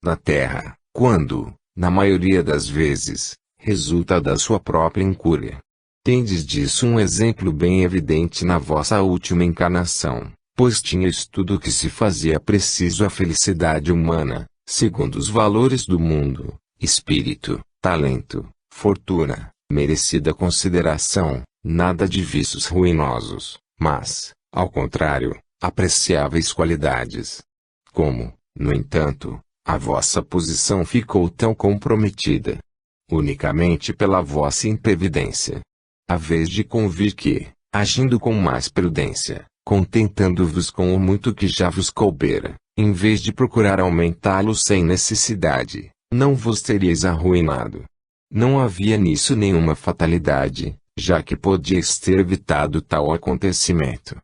na terra, quando, na maioria das vezes, resulta da sua própria incúria. Tendes disso um exemplo bem evidente na vossa última encarnação, pois tinhais tudo o que se fazia preciso à felicidade humana, segundo os valores do mundo: espírito, talento, fortuna, merecida consideração, nada de vícios ruinosos, mas, ao contrário, apreciáveis qualidades. Como, no entanto, a vossa posição ficou tão comprometida unicamente pela vossa imprevidência, a vez de convir que, agindo com mais prudência, contentando-vos com o muito que já vos coubera, em vez de procurar aumentá-lo sem necessidade, não vos teríeis arruinado. Não havia nisso nenhuma fatalidade, já que podíeis ter evitado tal acontecimento.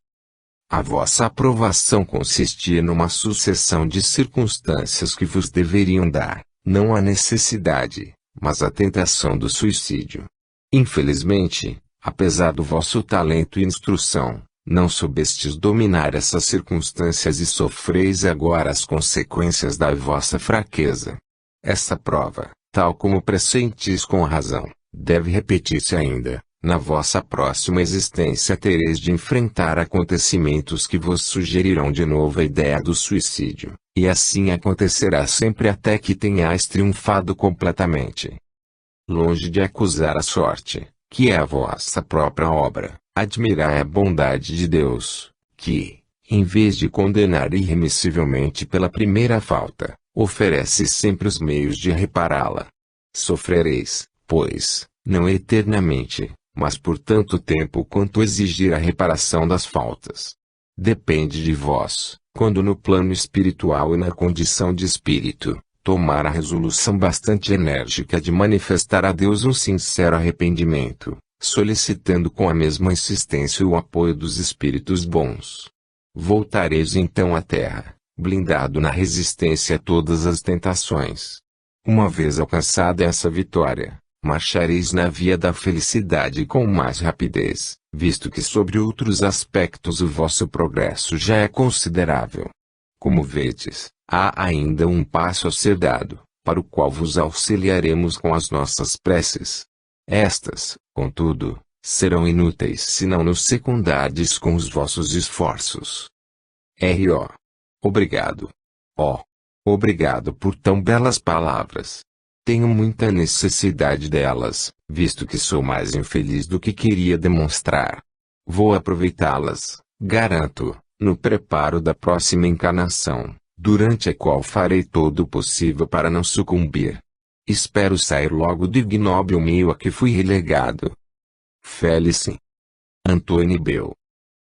A vossa aprovação consistia numa sucessão de circunstâncias que vos deveriam dar, não a necessidade, mas a tentação do suicídio. Infelizmente, apesar do vosso talento e instrução, não soubestes dominar essas circunstâncias e sofreis agora as consequências da vossa fraqueza. Essa prova, tal como pressentis com razão, deve repetir-se ainda. Na vossa próxima existência tereis de enfrentar acontecimentos que vos sugerirão de novo a ideia do suicídio, e assim acontecerá sempre até que tenhais triunfado completamente. Longe de acusar a sorte, que é a vossa própria obra, admirai a bondade de Deus, que, em vez de condenar irremissivelmente pela primeira falta, oferece sempre os meios de repará-la. Sofrereis, pois, não eternamente, mas por tanto tempo quanto exigir a reparação das faltas. Depende de vós, quando no plano espiritual e na condição de espírito, tomar a resolução bastante enérgica de manifestar a Deus um sincero arrependimento, solicitando com a mesma insistência o apoio dos espíritos bons. Voltareis então à terra, blindado na resistência a todas as tentações. Uma vez alcançada essa vitória, marchareis na via da felicidade com mais rapidez, visto que sobre outros aspectos o vosso progresso já é considerável. Como vedes, há ainda um passo a ser dado, para o qual vos auxiliaremos com as nossas preces. Estas, contudo, serão inúteis se não nos secundardes com os vossos esforços. R.O. Obrigado. Oh, obrigado por tão belas palavras. Tenho muita necessidade delas, visto que sou mais infeliz do que queria demonstrar. Vou aproveitá-las, garanto, no preparo da próxima encarnação, durante a qual farei todo o possível para não sucumbir. Espero sair logo do ignóbil meio a que fui relegado. Félice Antônio Bell.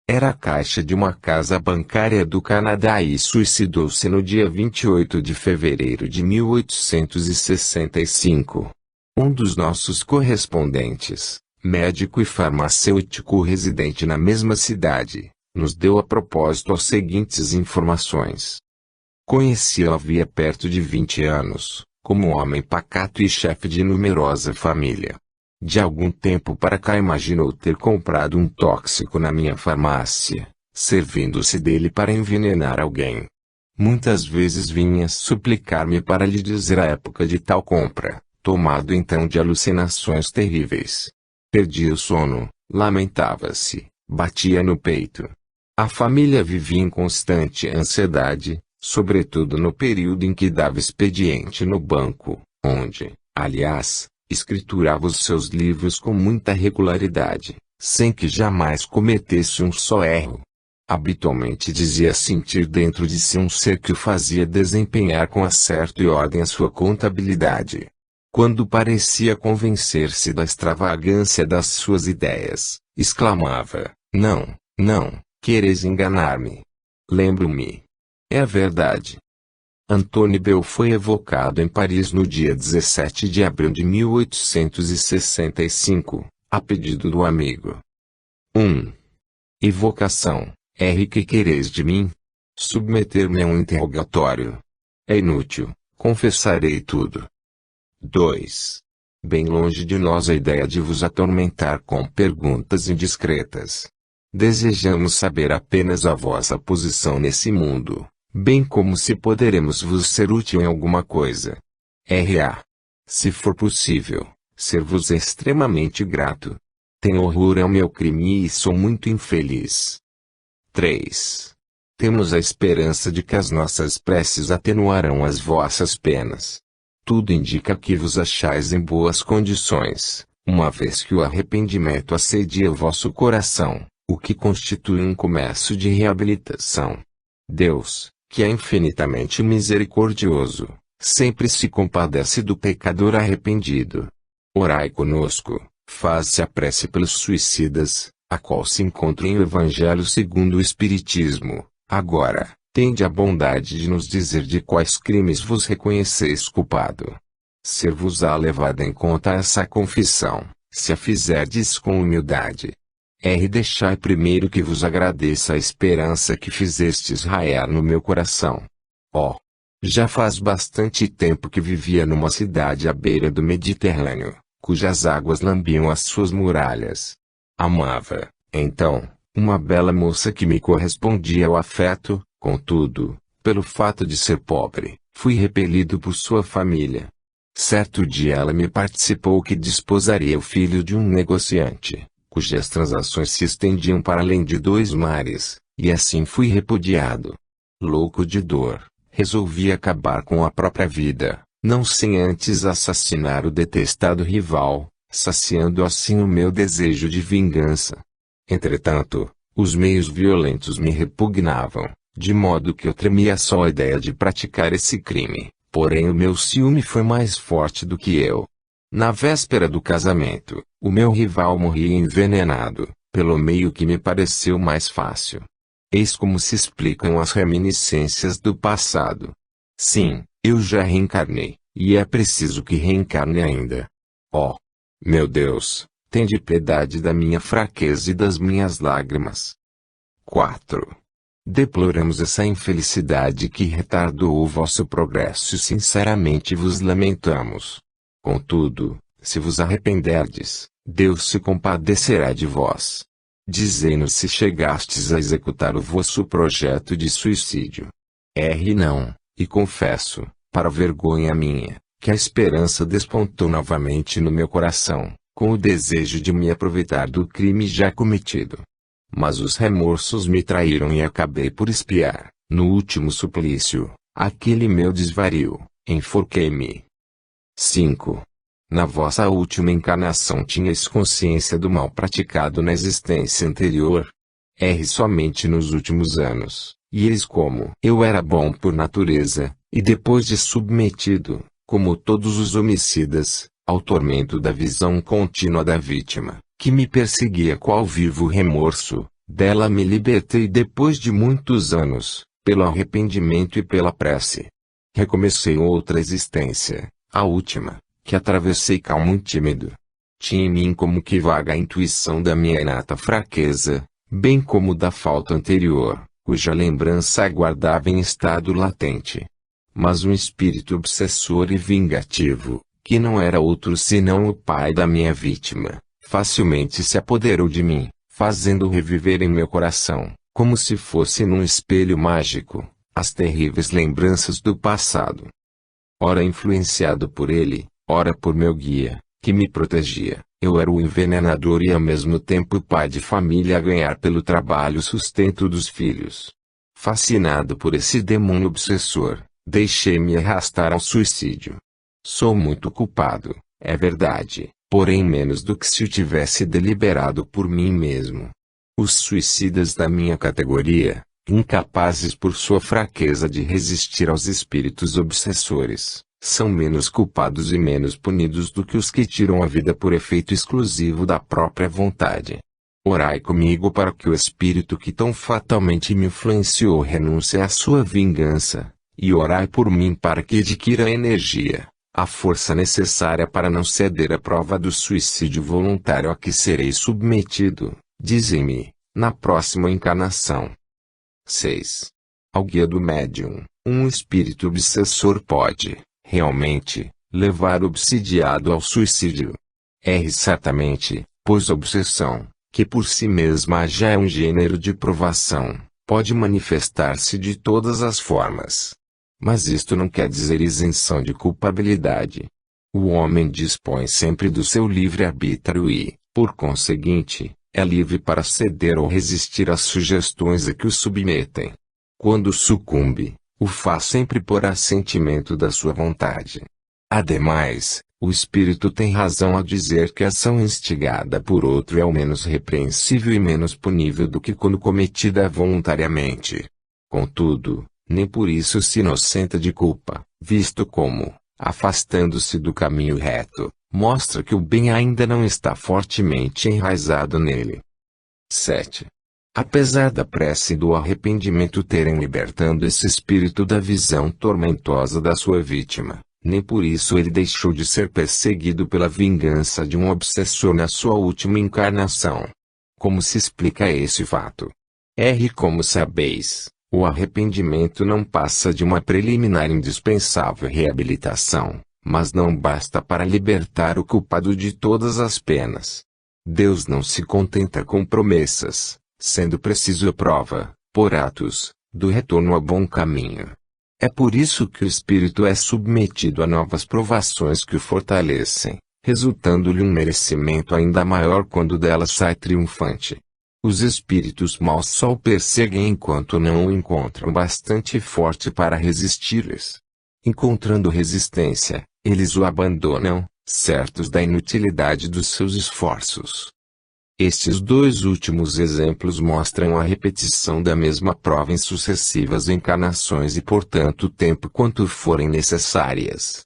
Era a caixa de uma casa bancária do Canadá e suicidou-se no dia 28 de fevereiro de 1865. Um dos nossos correspondentes, médico e farmacêutico residente na mesma cidade, nos deu a propósito as seguintes informações. Conhecia-o havia perto de 20 anos, como homem pacato e chefe de numerosa família. De algum tempo para cá imaginou ter comprado um tóxico na minha farmácia, servindo-se dele para envenenar alguém. Muitas vezes vinha suplicar-me para lhe dizer a época de tal compra, tomado então de alucinações terríveis. Perdia o sono, lamentava-se, batia no peito. A família vivia em constante ansiedade, sobretudo no período em que dava expediente no banco, onde, aliás, escriturava os seus livros com muita regularidade, sem que jamais cometesse um só erro. Habitualmente dizia sentir dentro de si um ser que o fazia desempenhar com acerto e ordem a sua contabilidade. Quando parecia convencer-se da extravagância das suas ideias, exclamava: "Não, não, quereis enganar-me. Lembro-me. É a verdade." Antônio Bell foi evocado em Paris no dia 17 de abril de 1865, a pedido do amigo. 1. Evocação. R. Que quereis de mim? Submeter-me a um interrogatório. É inútil, confessarei tudo. 2. Bem longe de nós a ideia de vos atormentar com perguntas indiscretas. Desejamos saber apenas a vossa posição nesse mundo, bem como se poderemos vos ser útil em alguma coisa. R.A. Se for possível, ser-vos extremamente grato. Tenho horror ao meu crime e sou muito infeliz. 3. Temos a esperança de que as nossas preces atenuarão as vossas penas. Tudo indica que vos achais em boas condições, uma vez que o arrependimento assedia o vosso coração, o que constitui um começo de reabilitação. Deus, que é infinitamente misericordioso, sempre se compadece do pecador arrependido. Orai conosco, faz-se a prece pelos suicidas, a qual se encontra em o Evangelho segundo o Espiritismo. Agora, tende a bondade de nos dizer de quais crimes vos reconheceis culpado. Ser-vos-á levada em conta essa confissão, se a fizerdes com humildade. Deixai primeiro que vos agradeça a esperança que fizestes raiar no meu coração. Já faz bastante tempo que vivia numa cidade à beira do Mediterrâneo, cujas águas lambiam as suas muralhas. Amava, então, uma bela moça que me correspondia ao afeto. Contudo, pelo fato de ser pobre, fui repelido por sua família. Certo dia ela me participou que desposaria o filho de um negociante, cujas transações se estendiam para além de 2 mares, e assim fui repudiado. Louco de dor, resolvi acabar com a própria vida, não sem antes assassinar o detestado rival, saciando assim o meu desejo de vingança. Entretanto, os meios violentos me repugnavam, de modo que eu tremia só a ideia de praticar esse crime, porém o meu ciúme foi mais forte do que eu. Na véspera do casamento, o meu rival morria envenenado, pelo meio que me pareceu mais fácil. Eis como se explicam as reminiscências do passado. Sim, eu já reencarnei, e é preciso que reencarne ainda. Meu Deus, tende piedade da minha fraqueza e das minhas lágrimas. 4. Deploramos essa infelicidade que retardou o vosso progresso e sinceramente vos lamentamos. Contudo, se vos arrependerdes, Deus se compadecerá de vós. Dizei-nos se chegastes a executar o vosso projeto de suicídio. Não, e confesso, para vergonha minha, que a esperança despontou novamente no meu coração, com o desejo de me aproveitar do crime já cometido. Mas os remorsos me traíram e acabei por expiar, no último suplício, aquele meu desvario, enforquei-me. 5. Na vossa última encarnação tinhais consciência do mal praticado na existência anterior? Somente nos últimos anos, e eis como eu era bom por natureza, e depois de submetido, como todos os homicidas, ao tormento da visão contínua da vítima, que me perseguia qual vivo remorso, dela me libertei depois de muitos anos, pelo arrependimento e pela prece. Recomecei outra existência, a última, que atravessei calmo e tímido. Tinha em mim como que vaga a intuição da minha inata fraqueza, bem como da falta anterior, cuja lembrança aguardava em estado latente. Mas um espírito obsessor e vingativo, que não era outro senão o pai da minha vítima, facilmente se apoderou de mim, fazendo reviver em meu coração, como se fosse num espelho mágico, as terríveis lembranças do passado. Ora influenciado por ele, ora por meu guia, que me protegia, eu era o envenenador e ao mesmo tempo o pai de família a ganhar pelo trabalho o sustento dos filhos. Fascinado por esse demônio obsessor, deixei-me arrastar ao suicídio. Sou muito culpado, é verdade, porém menos do que se o tivesse deliberado por mim mesmo. Os suicidas da minha categoria, incapazes por sua fraqueza de resistir aos espíritos obsessores, são menos culpados e menos punidos do que os que tiram a vida por efeito exclusivo da própria vontade. Orai comigo para que o espírito que tão fatalmente me influenciou renuncie à sua vingança, e orai por mim para que adquira a energia, a força necessária para não ceder à prova do suicídio voluntário a que serei submetido, dizem-me, na próxima encarnação. 6. Ao guia do médium, um espírito obsessor pode, realmente, levar o obsidiado ao suicídio. Certamente, pois a obsessão, que por si mesma já é um gênero de provação, pode manifestar-se de todas as formas. Mas isto não quer dizer isenção de culpabilidade. O homem dispõe sempre do seu livre-arbítrio e, por conseguinte, é livre para ceder ou resistir às sugestões a que o submetem. Quando sucumbe, o faz sempre por assentimento da sua vontade. Ademais, o espírito tem razão a dizer que a ação instigada por outro é o menos repreensível e menos punível do que quando cometida voluntariamente. Contudo, nem por isso se inocenta de culpa, visto como, afastando-se do caminho reto, mostra que o bem ainda não está fortemente enraizado nele. 7. Apesar da prece e do arrependimento terem libertando esse espírito da visão tormentosa da sua vítima, nem por isso ele deixou de ser perseguido pela vingança de um obsessor na sua última encarnação. Como se explica esse fato? Como sabeis, o arrependimento não passa de uma preliminar indispensável reabilitação, mas não basta para libertar o culpado de todas as penas. Deus não se contenta com promessas, sendo preciso a prova, por atos, do retorno ao bom caminho. É por isso que o espírito é submetido a novas provações que o fortalecem, resultando-lhe um merecimento ainda maior quando dela sai triunfante. Os espíritos maus só o perseguem enquanto não o encontram bastante forte para resistir-lhes. Encontrando resistência, eles o abandonam, certos da inutilidade dos seus esforços. Estes dois últimos exemplos mostram a repetição da mesma prova em sucessivas encarnações e por tanto tempo quanto forem necessárias.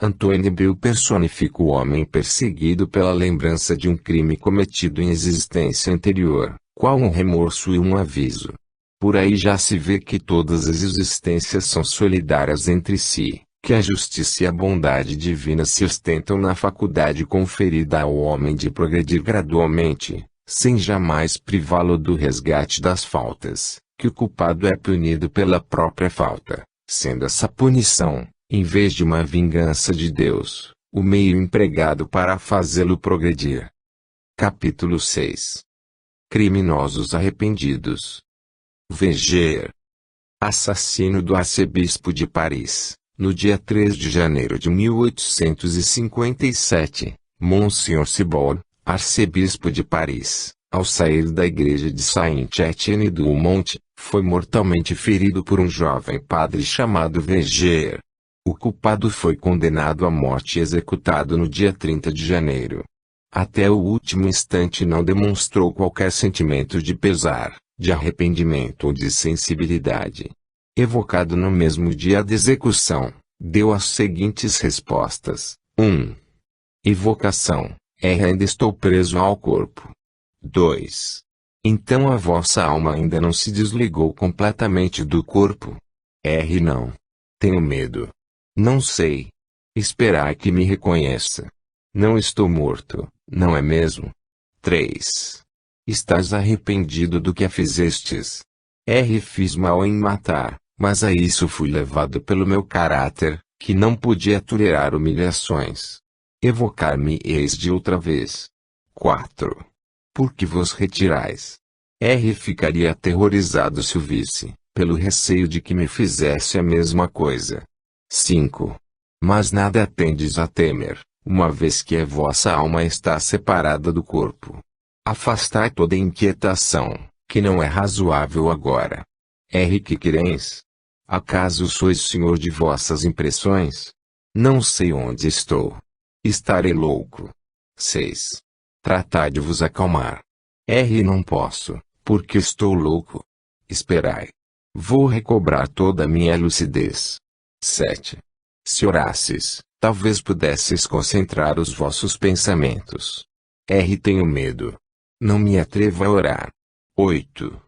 Antoine Bill personifica o homem perseguido pela lembrança de um crime cometido em existência anterior, qual um remorso e um aviso. Por aí já se vê que todas as existências são solidárias entre si, que a justiça e a bondade divina se ostentam na faculdade conferida ao homem de progredir gradualmente, sem jamais privá-lo do resgate das faltas, que o culpado é punido pela própria falta, sendo essa punição, em vez de uma vingança de Deus, o meio empregado para fazê-lo progredir. Capítulo 6. Criminosos arrependidos. Verger, assassino do arcebispo de Paris. No dia 3 de janeiro de 1857, Monsenhor Cibor, arcebispo de Paris, ao sair da igreja de Saint-Étienne-du-Mont, foi mortalmente ferido por um jovem padre chamado Verger. O culpado foi condenado à morte e executado no dia 30 de janeiro. Até o último instante não demonstrou qualquer sentimento de pesar, de arrependimento ou de sensibilidade. Evocado no mesmo dia da execução, deu as seguintes respostas. 1. Evocação. Ainda estou preso ao corpo. 2. Então a vossa alma ainda não se desligou completamente do corpo? Não. Tenho medo. Não sei. Esperar que me reconheça. Não estou morto, não é mesmo? 3. Estás arrependido do que fizestes? Fiz mal em matar, mas a isso fui levado pelo meu caráter, que não podia tolerar humilhações. Evocar-me-eis de outra vez. 4. Por que vos retirais? Ficaria aterrorizado se o visse, pelo receio de que me fizesse a mesma coisa. 5. Mas nada tendes a temer, uma vez que a vossa alma está separada do corpo. Afastai toda inquietação, que não é razoável agora. Que quereis? Acaso sois senhor de vossas impressões? Não sei onde estou. Estarei louco. 6. Tratai de vos acalmar. Não posso, porque estou louco. Esperai. Vou recobrar toda a minha lucidez. 7. Se orasses, talvez pudesses concentrar os vossos pensamentos. Tenho medo. Não me atrevo a orar. 8.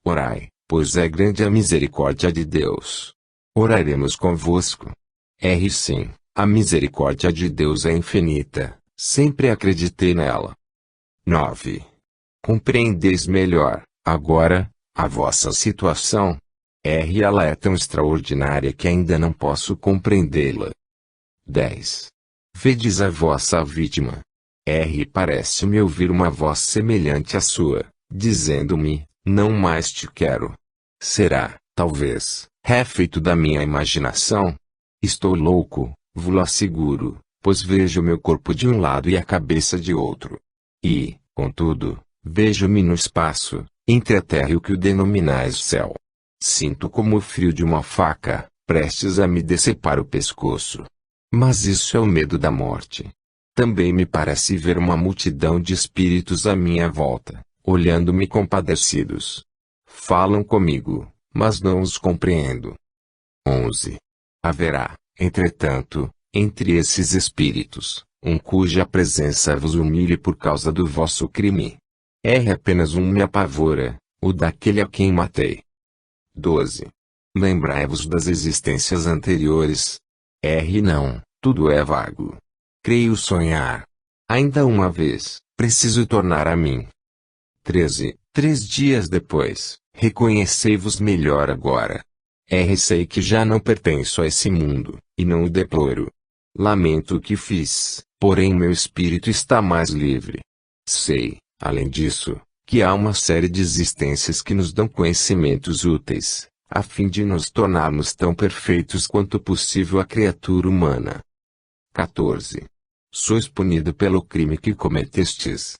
Orai, pois é grande a misericórdia de Deus. Oraremos convosco. Sim, a misericórdia de Deus é infinita, sempre acreditei nela. 9. Compreendeis melhor, agora, a vossa situação? Ela é tão extraordinária que ainda não posso compreendê-la. 10. Vedes a vossa vítima. Parece-me ouvir uma voz semelhante à sua, dizendo-me, não mais te quero. Será, talvez, refeito da minha imaginação? Estou louco, vos asseguro, pois vejo meu corpo de um lado e a cabeça de outro. E, contudo, vejo-me no espaço, entre a terra e o que o denominais céu. Sinto como o frio de uma faca, prestes a me decepar o pescoço. Mas isso é o medo da morte. Também me parece ver uma multidão de espíritos à minha volta, olhando-me compadecidos. Falam comigo, mas não os compreendo. 11. Haverá, entretanto, entre esses espíritos, cuja presença vos humilhe por causa do vosso crime. Apenas me apavora, o daquele a quem matei. 12. Lembrai-vos das existências anteriores. Não, tudo é vago. Creio sonhar. Ainda uma vez, preciso tornar a mim. 13. 3 dias depois, reconhecei-vos melhor agora. Sei que já não pertenço a esse mundo, e não o deploro. Lamento o que fiz, porém meu espírito está mais livre. Sei, além disso, que há uma série de existências que nos dão conhecimentos úteis, a fim de nos tornarmos tão perfeitos quanto possível a criatura humana. 14. Sois punido pelo crime que cometestes.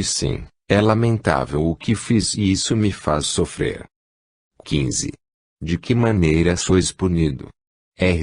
Sim, é lamentável o que fiz e isso me faz sofrer. 15. De que maneira sois punido?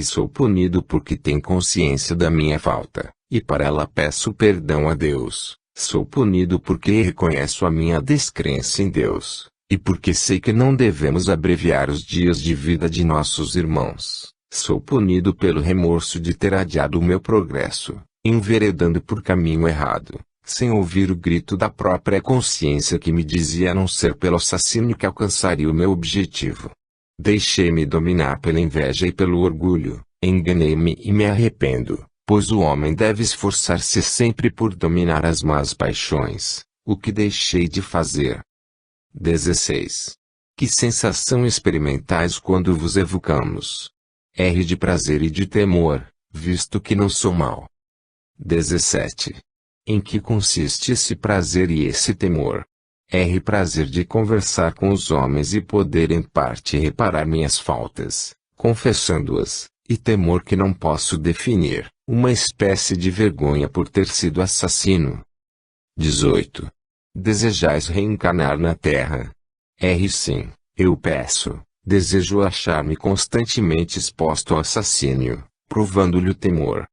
Sou punido porque tenho consciência da minha falta, e para ela peço perdão a Deus. Sou punido porque reconheço a minha descrença em Deus, e porque sei que não devemos abreviar os dias de vida de nossos irmãos. Sou punido pelo remorso de ter adiado o meu progresso, enveredando por caminho errado, sem ouvir o grito da própria consciência que me dizia não ser pelo assassínio que alcançaria o meu objetivo. Deixei-me dominar pela inveja e pelo orgulho, enganei-me e me arrependo, pois o homem deve esforçar-se sempre por dominar as más paixões, o que deixei de fazer. 16. Que sensação experimentais quando vos evocamos? De prazer e de temor, visto que não sou mau. 17. Em que consiste esse prazer e esse temor? Prazer de conversar com os homens e poder em parte reparar minhas faltas, confessando-as, e temor que não posso definir, uma espécie de vergonha por ter sido assassino. 18. Desejais reencarnar na Terra? Sim, eu peço, desejo achar-me constantemente exposto ao assassínio, provando-lhe o temor.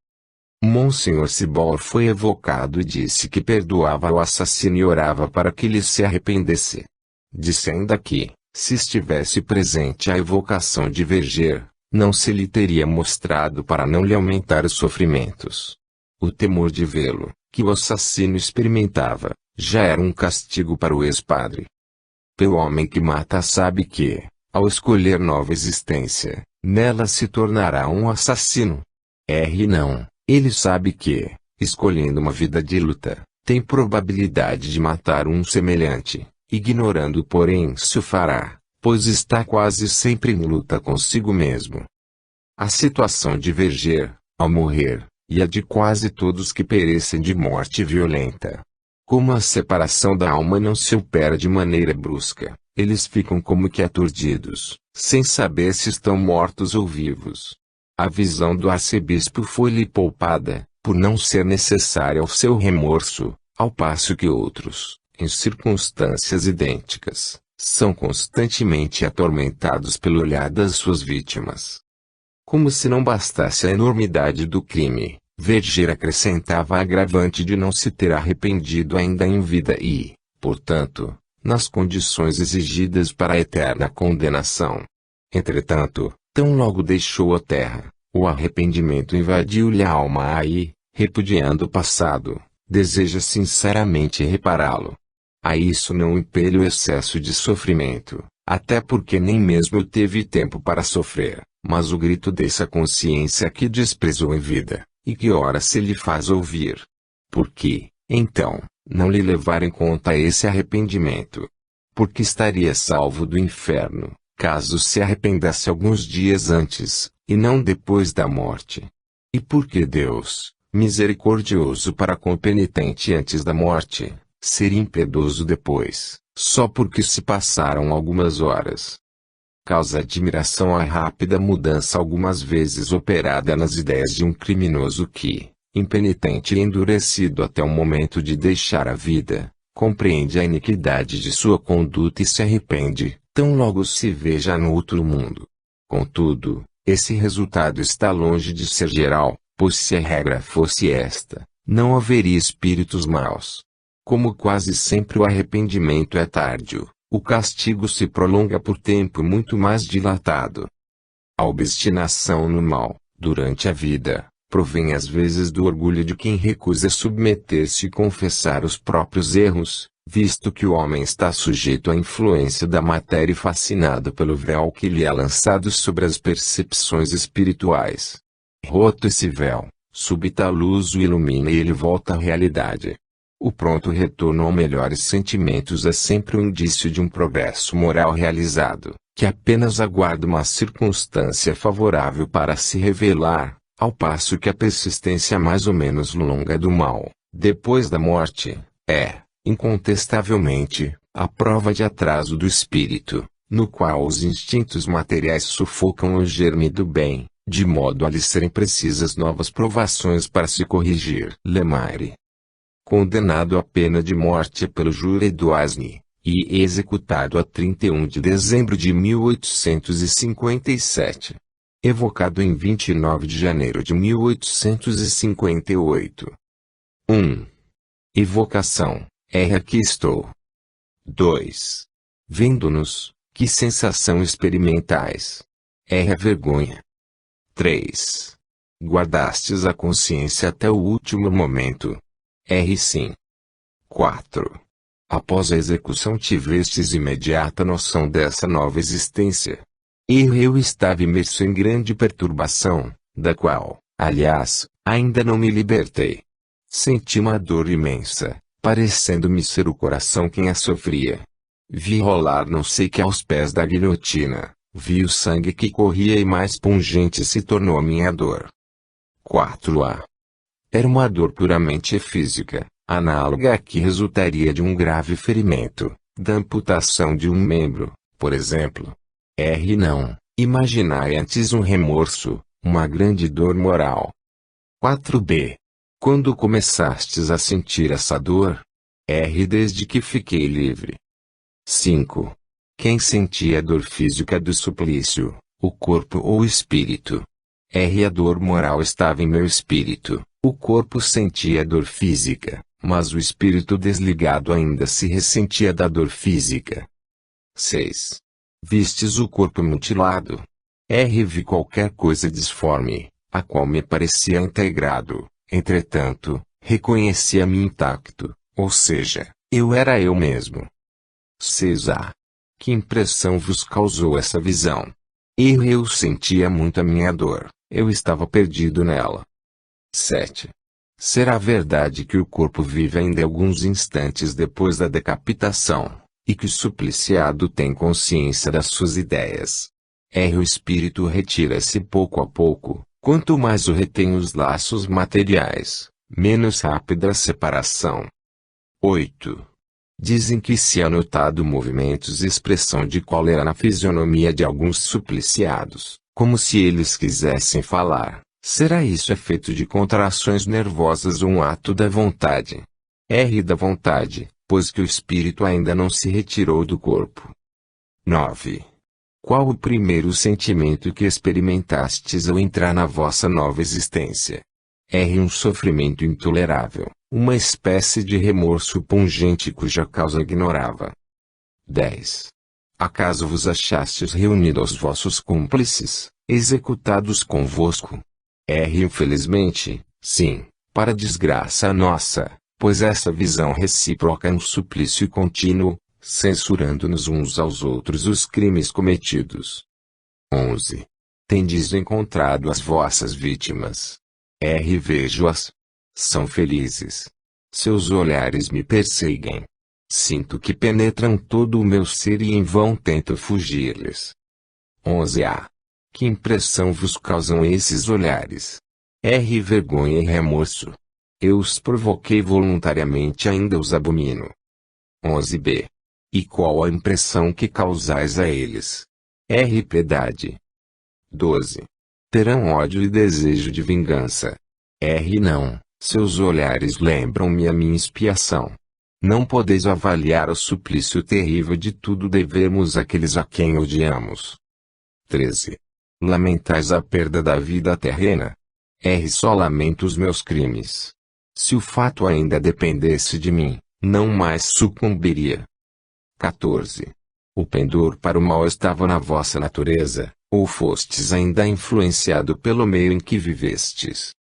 Monsenhor Cibor foi evocado e disse que perdoava o assassino e orava para que ele se arrependesse. Disse ainda que, se estivesse presente a evocação de Verger, não se lhe teria mostrado para não lhe aumentar os sofrimentos. O temor de vê-lo, que o assassino experimentava, já era um castigo para o ex-padre. Pelo homem que mata sabe que, ao escolher nova existência, nela se tornará um assassino. Não. Ele sabe que, escolhendo uma vida de luta, tem probabilidade de matar um semelhante, ignorando porém se o fará, pois está quase sempre em luta consigo mesmo. A situação de Verger, ao morrer, e a de quase todos que perecem de morte violenta. Como a separação da alma não se opera de maneira brusca, eles ficam como que aturdidos, sem saber se estão mortos ou vivos. A visão do arcebispo foi-lhe poupada, por não ser necessária ao seu remorso, ao passo que outros, em circunstâncias idênticas, são constantemente atormentados pelo olhar das suas vítimas. Como se não bastasse a enormidade do crime, Verger acrescentava a agravante de não se ter arrependido ainda em vida e, portanto, nas condições exigidas para a eterna condenação. Entretanto, tão logo deixou a terra, o arrependimento invadiu-lhe a alma e, repudiando o passado, deseja sinceramente repará-lo. A isso não impele o excesso de sofrimento, até porque nem mesmo teve tempo para sofrer, mas o grito dessa consciência que desprezou em vida, e que ora se lhe faz ouvir. Por que, então, não lhe levar em conta esse arrependimento? Porque estaria salvo do inferno, caso se arrependesse alguns dias antes, e não depois da morte. E porque Deus, misericordioso para com o penitente antes da morte, seria impiedoso depois, só porque se passaram algumas horas. Causa admiração a rápida mudança algumas vezes operada nas ideias de um criminoso que, impenitente e endurecido até o momento de deixar a vida, compreende a iniquidade de sua conduta e se arrepende, tão logo se veja no outro mundo. Contudo, esse resultado está longe de ser geral, pois se a regra fosse esta, não haveria espíritos maus. Como quase sempre o arrependimento é tardio, o castigo se prolonga por tempo muito mais dilatado. A obstinação no mal, durante a vida, provém às vezes do orgulho de quem recusa submeter-se e confessar os próprios erros, visto que o homem está sujeito à influência da matéria e fascinado pelo véu que lhe é lançado sobre as percepções espirituais. Roto esse véu, súbita luz o ilumina e ele volta à realidade. O pronto retorno aos melhores sentimentos é sempre um indício de um progresso moral realizado, que apenas aguarda uma circunstância favorável para se revelar, ao passo que a persistência mais ou menos longa do mal, depois da morte, é, incontestavelmente, a prova de atraso do espírito, no qual os instintos materiais sufocam o germe do bem, de modo a lhe serem precisas novas provações para se corrigir. Lemaire. Condenado à pena de morte pelo júri do Asne, e executado a 31 de dezembro de 1857. Evocado em 29 de janeiro de 1858. 1. Evocação. Aqui estou. 2. Vendo-nos, que sensação experimentais. Vergonha. 3. Guardastes a consciência até o último momento. Sim. 4. Após a execução tivestes imediata noção dessa nova existência. Eu estava imerso em grande perturbação, da qual, aliás, ainda não me libertei. Senti uma dor imensa, parecendo-me ser o coração quem a sofria. Vi rolar não sei que aos pés da guilhotina, vi o sangue que corria e mais pungente se tornou a minha dor. 4a. Era uma dor puramente física, análoga à que resultaria de um grave ferimento, da amputação de um membro, por exemplo. Não, imaginai antes um remorso, uma grande dor moral. 4b. Quando começastes a sentir essa dor? Desde que fiquei livre. 5. Quem sentia a dor física do suplício, o corpo ou o espírito? A dor moral estava em meu espírito. O corpo sentia a dor física, mas o espírito desligado ainda se ressentia da dor física. 6. Vistes o corpo mutilado? Vi qualquer coisa disforme, a qual me parecia integrado, entretanto, reconhecia-me intacto, ou seja, eu era eu mesmo. 6a. Que impressão vos causou essa visão? Eu sentia muito a minha dor, eu estava perdido nela. 7. Será verdade que o corpo vive ainda alguns instantes depois da decapitação, e que o supliciado tem consciência das suas ideias? O espírito retira-se pouco a pouco, quanto mais o retém os laços materiais, menos rápida a separação. 8. Dizem que se há notado movimentos e expressão de cólera na fisionomia de alguns supliciados, como se eles quisessem falar. Será isso efeito de contrações nervosas ou um ato da vontade? Da vontade, pois que o espírito ainda não se retirou do corpo. 9. Qual o primeiro sentimento que experimentastes ao entrar na vossa nova existência? Um sofrimento intolerável, uma espécie de remorso pungente cuja causa ignorava. 10. Acaso vos achastes reunido aos vossos cúmplices, executados convosco? Infelizmente, sim, para desgraça nossa, pois essa visão recíproca é um suplício contínuo, censurando-nos uns aos outros os crimes cometidos. 11. Tendes encontrado as vossas vítimas? Vejo-as. São felizes. Seus olhares me perseguem. Sinto que penetram todo o meu ser e em vão tento fugir-lhes. 11a. Que impressão vos causam esses olhares? Vergonha e remorso. Eu os provoquei voluntariamente e ainda os abomino. 11b. E qual a impressão que causais a eles? Piedade. 12. Terão ódio e desejo de vingança. Não, seus olhares lembram-me a minha expiação. Não podeis avaliar o suplício terrível de tudo devemos àqueles a quem odiamos. 13. Lamentais a perda da vida terrena. Só lamento os meus crimes. Se o fato ainda dependesse de mim, não mais sucumbiria. 14. O pendor para o mal estava na vossa natureza, ou fostes ainda influenciado pelo meio em que vivestes?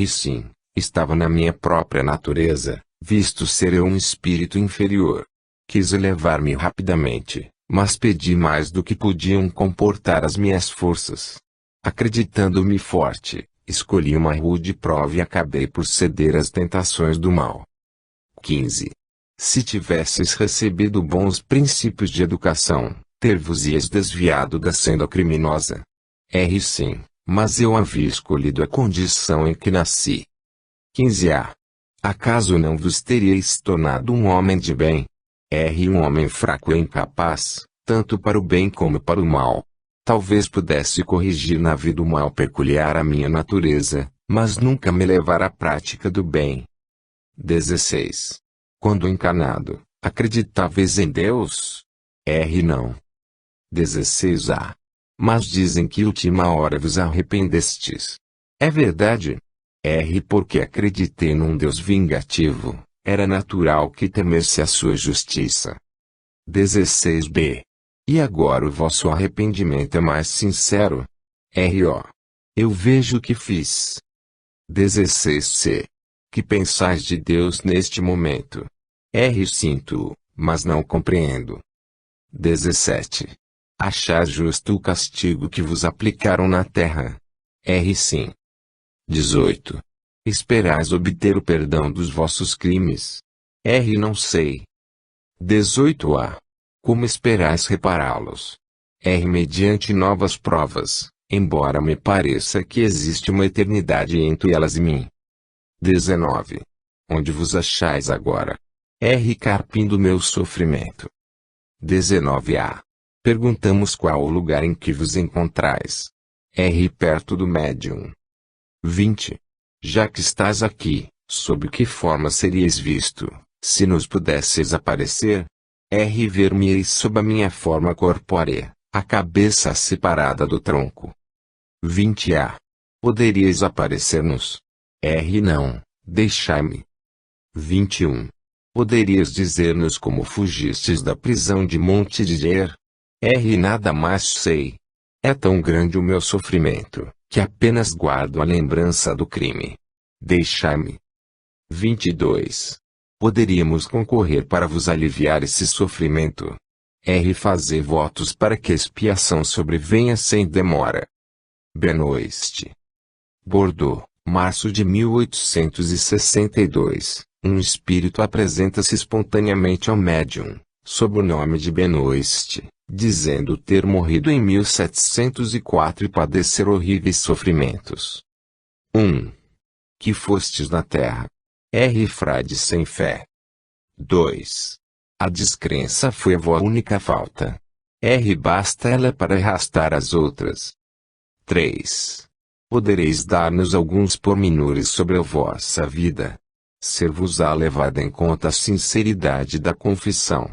Sim, estava na minha própria natureza, visto ser eu um espírito inferior. Quis elevar-me rapidamente, mas pedi mais do que podiam comportar as minhas forças. Acreditando-me forte, escolhi uma rude prova e acabei por ceder às tentações do mal. 15. Se tivesses recebido bons princípios de educação, ter-vos-ias desviado da senda criminosa. Sim, mas eu havia escolhido a condição em que nasci. 15a. Acaso não vos teríeis tornado um homem de bem? Um homem fraco e incapaz, tanto para o bem como para o mal. Talvez pudesse corrigir na vida o mal peculiar à minha natureza, mas nunca me levar à prática do bem. 16. Quando encarnado, acreditáveis em Deus? Não. 16a. Mas dizem que última hora vos arrependestes. É verdade? Porque acreditei num Deus vingativo, era natural que temesse a sua justiça. 16b. E agora o vosso arrependimento é mais sincero? Eu vejo o que fiz. 16c. Que pensais de Deus neste momento? Sinto, mas não compreendo. 17. Achais justo o castigo que vos aplicaram na terra? Sim. 18. Esperais obter o perdão dos vossos crimes? Não sei. 18a. Como esperais repará-los? Mediante novas provas, embora me pareça que existe uma eternidade entre elas e mim. 19. Onde vos achais agora? Carpindo meu sofrimento. 19a. Perguntamos qual o lugar em que vos encontrais. Perto do médium. 20. Já que estás aqui, sob que forma serias visto, se nos pudesses aparecer? Ver-me-eis sob a minha forma corpórea, a cabeça separada do tronco. 20a. Poderíeis aparecer-nos? Não, deixai-me. 21. Poderias dizer-nos como fugistes da prisão de Monte Didier? Nada mais sei. É tão grande o meu sofrimento, que apenas guardo a lembrança do crime. Deixai-me. 22. Poderíamos concorrer para vos aliviar esse sofrimento. Fazer votos para que a expiação sobrevenha sem demora. Benoist. Bordeaux, março de 1862. Um espírito apresenta-se espontaneamente ao médium, sob o nome de Benoist, dizendo ter morrido em 1704 e padecer horríveis sofrimentos. 1. Que fostes na terra. Frade sem fé. 2. A descrença foi a vossa única falta. Basta ela para arrastar as outras. 3. Podereis dar-nos alguns pormenores sobre a vossa vida. Ser-vos-á levada em conta a sinceridade da confissão.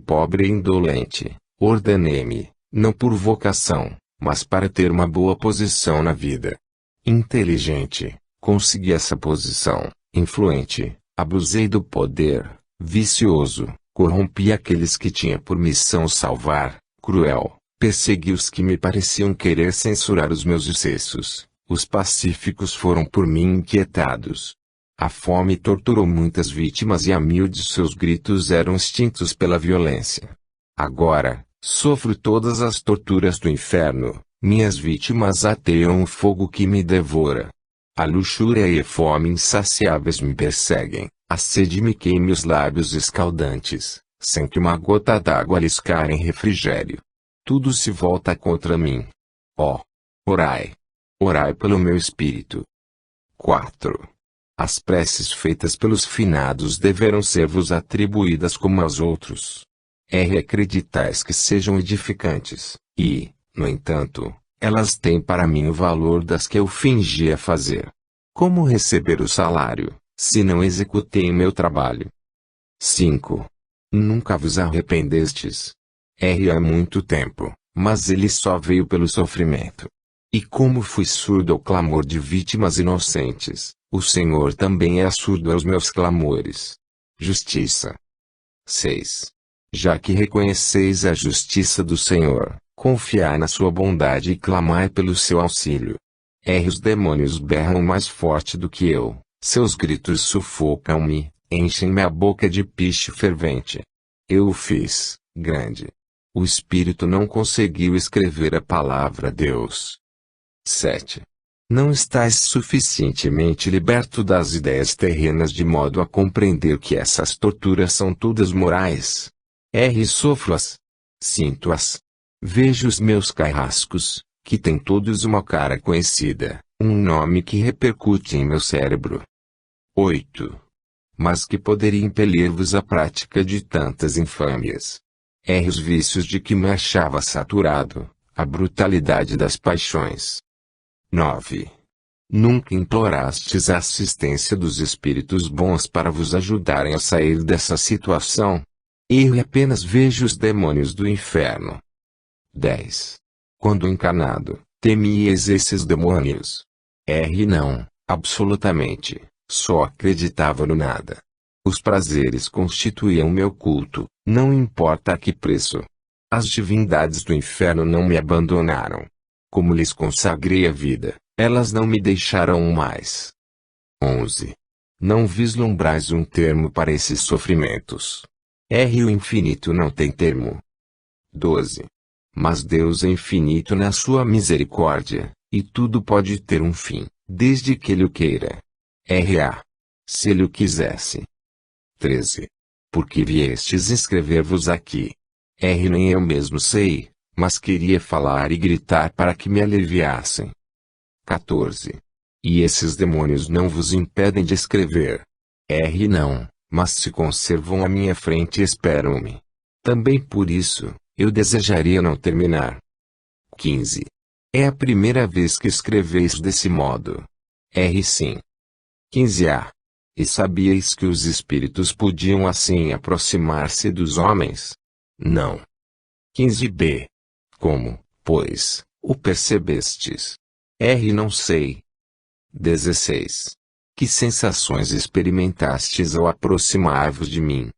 Pobre e indolente, ordenei-me, não por vocação, mas para ter uma boa posição na vida. Inteligente, consegui essa posição. Influente, abusei do poder. Vicioso, corrompi aqueles que tinha por missão salvar. Cruel, persegui os que me pareciam querer censurar os meus excessos. Os pacíficos foram por mim inquietados. A fome torturou muitas vítimas e a mil de seus gritos eram extintos pela violência. Agora, sofro todas as torturas do inferno, minhas vítimas ateiam o fogo que me devora. A luxúria e a fome insaciáveis me perseguem, a sede me queime os lábios escaldantes, sem que uma gota d'água lhes caia em refrigério. Tudo se volta contra mim. Orai! Orai pelo meu espírito. 4. As preces feitas pelos finados deverão ser-vos atribuídas como aos outros. Acreditais que sejam edificantes, e, no entanto, elas têm para mim o valor das que eu fingia fazer. Como receber o salário, se não executei meu trabalho? 5. Nunca vos arrependestes. Há muito tempo, mas ele só veio pelo sofrimento. E como fui surdo ao clamor de vítimas inocentes, o Senhor também é surdo aos meus clamores. Justiça. 6. Já que reconheceis a justiça do Senhor, confiai na sua bondade e clamai pelo seu auxílio. Os demônios berram mais forte do que eu, seus gritos sufocam-me, enchem-me a boca de piche fervente. Eu o fiz, grande. O Espírito não conseguiu escrever a palavra Deus. 7. Não estáis suficientemente liberto das ideias terrenas de modo a compreender que essas torturas são todas morais. Sofro-as. Sinto-as. Vejo os meus carrascos, que têm todos uma cara conhecida, um nome que repercute em meu cérebro. 8. Mas que poderia impelir-vos à prática de tantas infâmias? Os vícios de que me achava saturado, a brutalidade das paixões. 9. Nunca implorastes a assistência dos espíritos bons para vos ajudarem a sair dessa situação? Eu apenas vejo os demônios do inferno. 10. Quando encarnado, temíeis esses demônios? Não, absolutamente, só acreditava no nada. Os prazeres constituíam meu culto, não importa a que preço. As divindades do inferno não me abandonaram. Como lhes consagrei a vida, elas não me deixarão mais. 11. Não vislumbrais um termo para esses sofrimentos. O infinito não tem termo. 12. Mas Deus é infinito na sua misericórdia, e tudo pode ter um fim, desde que Ele o queira. Se Ele o quisesse. 13. Por que viestes escrever-vos aqui? Nem eu mesmo sei, mas queria falar e gritar para que me aliviassem. 14. E esses demônios não vos impedem de escrever? Não, mas se conservam à minha frente e esperam-me. Também por isso, eu desejaria não terminar. 15. É a primeira vez que escreveis desse modo? Sim. 15a. E sabíeis que os espíritos podiam assim aproximar-se dos homens? Não. 15b. Como, pois, o percebestes? Não sei. 16. Que sensações experimentastes ao aproximar-vos de mim?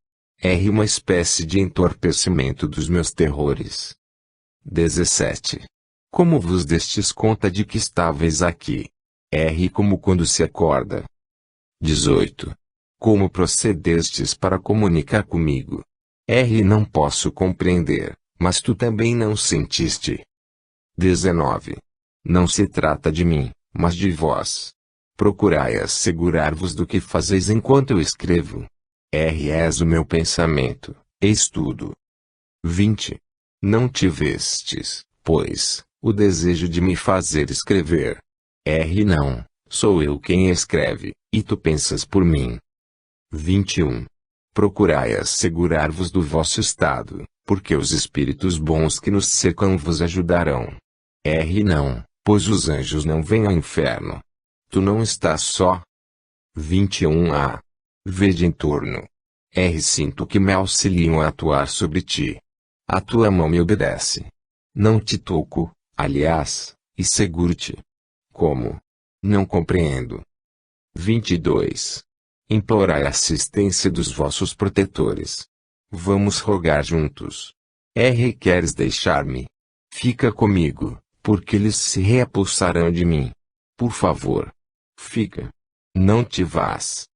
Uma espécie de entorpecimento dos meus terrores. 17. Como vos destes conta de que estáveis aqui? Como quando se acorda. 18. Como procedestes para comunicar comigo? Não posso compreender, mas tu também não sentiste. 19. Não se trata de mim, mas de vós. Procurai assegurar-vos do que fazeis enquanto eu escrevo. És o meu pensamento, eis tudo. 20. Não tivestes, pois, o desejo de me fazer escrever. Não, sou eu quem escreve, e tu pensas por mim. 21. Procurai assegurar-vos do vosso estado, porque os espíritos bons que nos cercam vos ajudarão. Não, pois os anjos não vêm ao inferno. Tu não estás só. 21a. Vede em torno. Sinto que me auxiliam a atuar sobre ti. A tua mão me obedece. Não te toco, aliás, e seguro-te. Como? Não compreendo. 22. Implorai a assistência dos vossos protetores. Vamos rogar juntos. Queres deixar-me? Fica comigo, porque eles se repulsarão de mim. Por favor. Fica. Não te vás.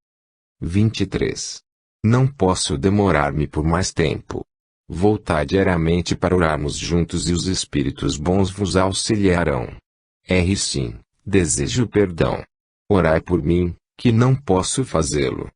23. Não posso demorar-me por mais tempo. Voltai diariamente para orarmos juntos e os espíritos bons vos auxiliarão. Sim, desejo perdão. Orai por mim, que não posso fazê-lo.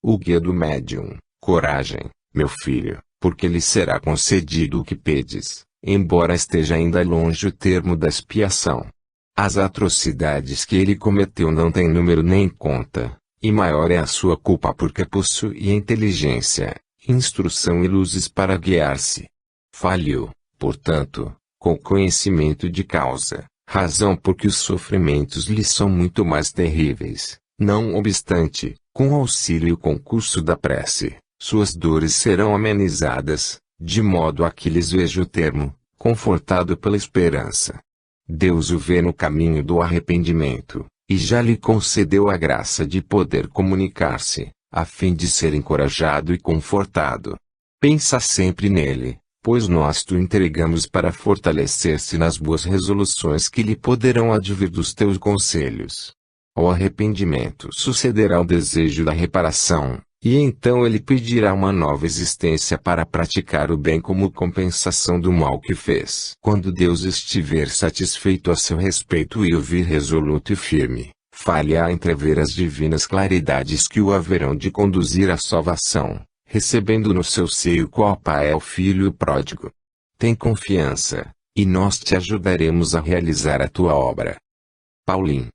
O guia do médium, coragem, meu filho, porque lhe será concedido o que pedes, embora esteja ainda longe o termo da expiação. As atrocidades que ele cometeu não têm número nem conta, e maior é a sua culpa porque possui inteligência, instrução e luzes para guiar-se. Falhou, portanto, com conhecimento de causa, razão porque os sofrimentos lhe são muito mais terríveis. Não obstante, com auxílio e concurso da prece, suas dores serão amenizadas, de modo a que lhes veja o termo, confortado pela esperança. Deus o vê no caminho do arrependimento, e já lhe concedeu a graça de poder comunicar-se, a fim de ser encorajado e confortado. Pensa sempre nele, pois nós te entregamos para fortalecer-se nas boas resoluções que lhe poderão advir dos teus conselhos. Ao arrependimento sucederá o desejo da reparação, e então ele pedirá uma nova existência para praticar o bem como compensação do mal que fez. Quando Deus estiver satisfeito a seu respeito e o vir resoluto e firme, fale-a entrever as divinas claridades que o haverão de conduzir à salvação, recebendo no seu seio qual pai é o filho pródigo. Tem confiança, e nós te ajudaremos a realizar a tua obra. Paulinho.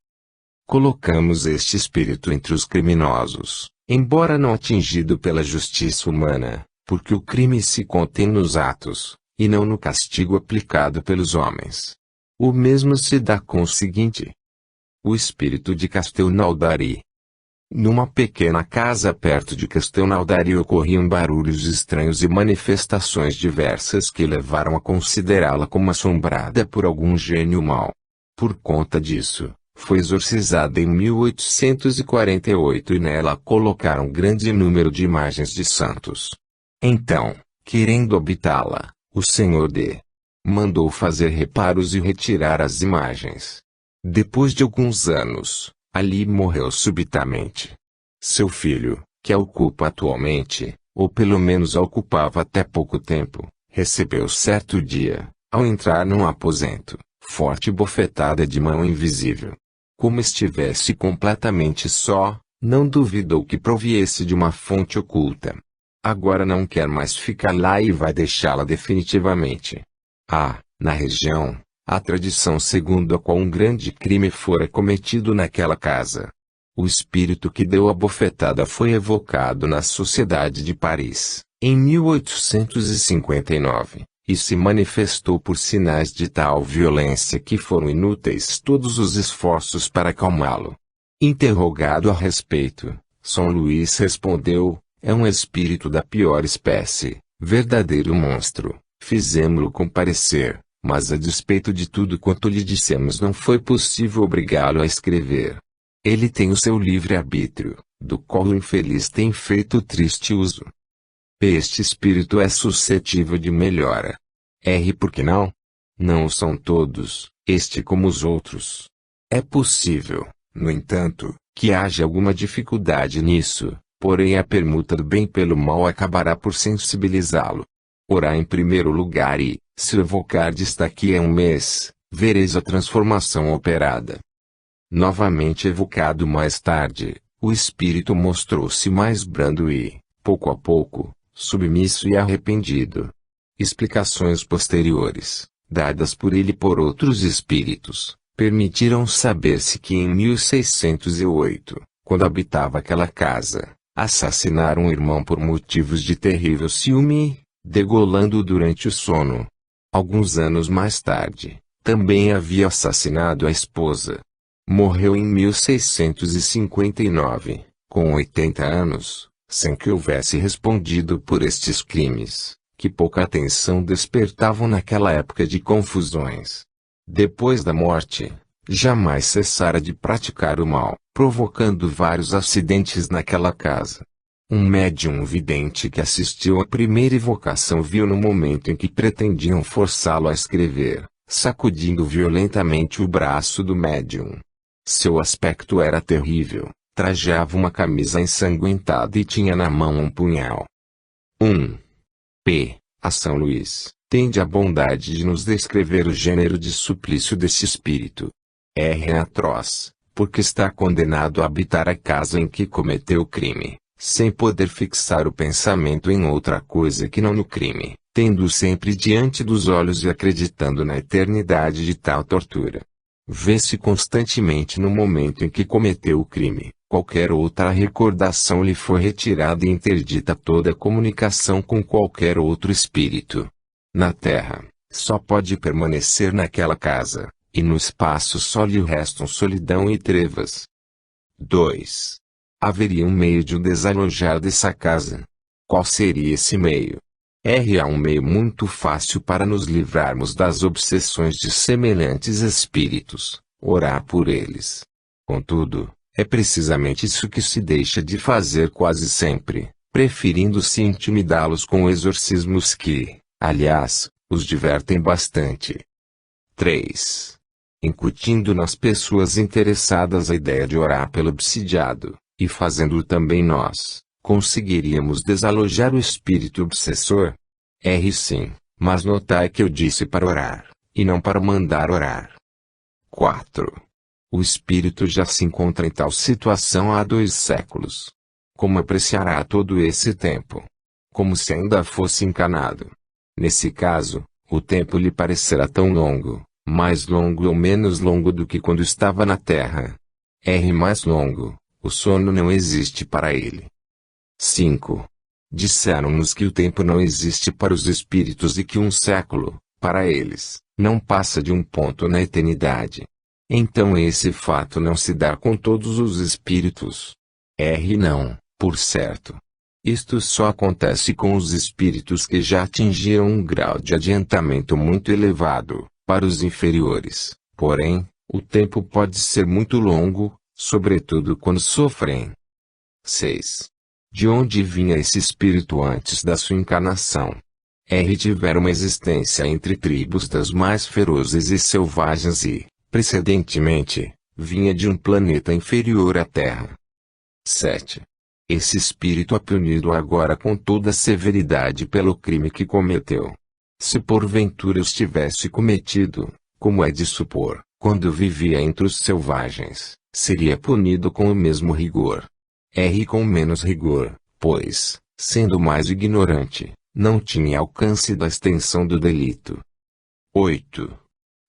Colocamos este espírito entre os criminosos, embora não atingido pela justiça humana, porque o crime se contém nos atos, e não no castigo aplicado pelos homens. O mesmo se dá com o seguinte. O espírito de Castelnaudary. Numa pequena casa perto de Castelnaudary ocorriam barulhos estranhos e manifestações diversas que levaram a considerá-la como assombrada por algum gênio mau. Por conta disso, foi exorcizada em 1848 e nela colocaram grande número de imagens de santos. Então, querendo habitá-la, o Senhor D. mandou fazer reparos e retirar as imagens. Depois de alguns anos, ali morreu subitamente. Seu filho, que a ocupa atualmente, ou pelo menos a ocupava até pouco tempo, recebeu certo dia, ao entrar num aposento, forte bofetada de mão invisível. Como estivesse completamente só, não duvidou que proviesse de uma fonte oculta. Agora não quer mais ficar lá e vai deixá-la definitivamente. Há, na região, a tradição segundo a qual um grande crime fora cometido naquela casa. O espírito que deu a bofetada foi evocado na Sociedade de Paris, em 1859. E se manifestou por sinais de tal violência que foram inúteis todos os esforços para acalmá-lo. Interrogado a respeito, São Luís respondeu, é um espírito da pior espécie, verdadeiro monstro, fizemo-lo comparecer, mas a despeito de tudo quanto lhe dissemos não foi possível obrigá-lo a escrever. Ele tem o seu livre-arbítrio, do qual o infeliz tem feito triste uso. Este espírito é suscetível de melhora. Por que não? Não o são todos, este como os outros. É possível, no entanto, que haja alguma dificuldade nisso, porém a permuta do bem pelo mal acabará por sensibilizá-lo. Ora em primeiro lugar e, se evocardes daqui a um mês, vereis a transformação operada. Novamente evocado mais tarde, o espírito mostrou-se mais brando e, pouco a pouco, submisso e arrependido. Explicações posteriores, dadas por ele e por outros espíritos, permitiram saber-se que em 1608, quando habitava aquela casa, assassinaram um irmão por motivos de terrível ciúme, degolando-o durante o sono. Alguns anos mais tarde, também havia assassinado a esposa. Morreu em 1659, com 80 anos. Sem que houvesse respondido por estes crimes, que pouca atenção despertavam naquela época de confusões. Depois da morte, jamais cessara de praticar o mal, provocando vários acidentes naquela casa. Um médium vidente que assistiu à primeira evocação viu no momento em que pretendiam forçá-lo a escrever, sacudindo violentamente o braço do médium. Seu aspecto era terrível. Trajava uma camisa ensanguentada e tinha na mão um punhal. 1. P. A São Luís, tende a bondade de nos descrever o gênero de suplício deste espírito. É atroz, porque está condenado a habitar a casa em que cometeu o crime, sem poder fixar o pensamento em outra coisa que não no crime, tendo-o sempre diante dos olhos e acreditando na eternidade de tal tortura. Vê-se constantemente no momento em que cometeu o crime, Qualquer outra recordação lhe foi retirada e interdita toda comunicação com qualquer outro espírito. Na terra, só pode permanecer naquela casa, e no espaço só lhe restam solidão e trevas. 2. Haveria um meio de o desalojar dessa casa. Qual seria esse meio? Há um meio muito fácil para nos livrarmos das obsessões de semelhantes espíritos: orar por eles. Contudo, é precisamente isso que se deixa de fazer quase sempre, preferindo-se intimidá-los com exorcismos que, aliás, os divertem bastante. 3. Incutindo nas pessoas interessadas a ideia de orar pelo obsidiado, e fazendo-o também nós, conseguiríamos desalojar o espírito obsessor? Sim, mas notai que eu disse para orar, e não para mandar orar. 4. O espírito já se encontra em tal situação há 2 séculos. Como apreciará todo esse tempo? Como se ainda fosse encarnado. Nesse caso, o tempo lhe parecerá tão longo, mais longo ou menos longo do que quando estava na Terra. Mais longo, o sono não existe para ele. 5. Disseram-nos que o tempo não existe para os espíritos e que um século, para eles, não passa de um ponto na eternidade. Então esse fato não se dá com todos os espíritos. Não, por certo. Isto só acontece com os espíritos que já atingiram um grau de adiantamento muito elevado. Para os inferiores, porém, o tempo pode ser muito longo, sobretudo quando sofrem. 6. De onde vinha esse espírito antes da sua encarnação? Tivera uma existência entre tribos das mais ferozes e selvagens e, precedentemente, vinha de um planeta inferior à Terra. 7. Esse espírito é punido agora com toda severidade pelo crime que cometeu. Se porventura os tivesse cometido, como é de supor, quando vivia entre os selvagens, seria punido com o mesmo rigor. Com menos rigor, pois, sendo mais ignorante, não tinha alcance da extensão do delito. 8.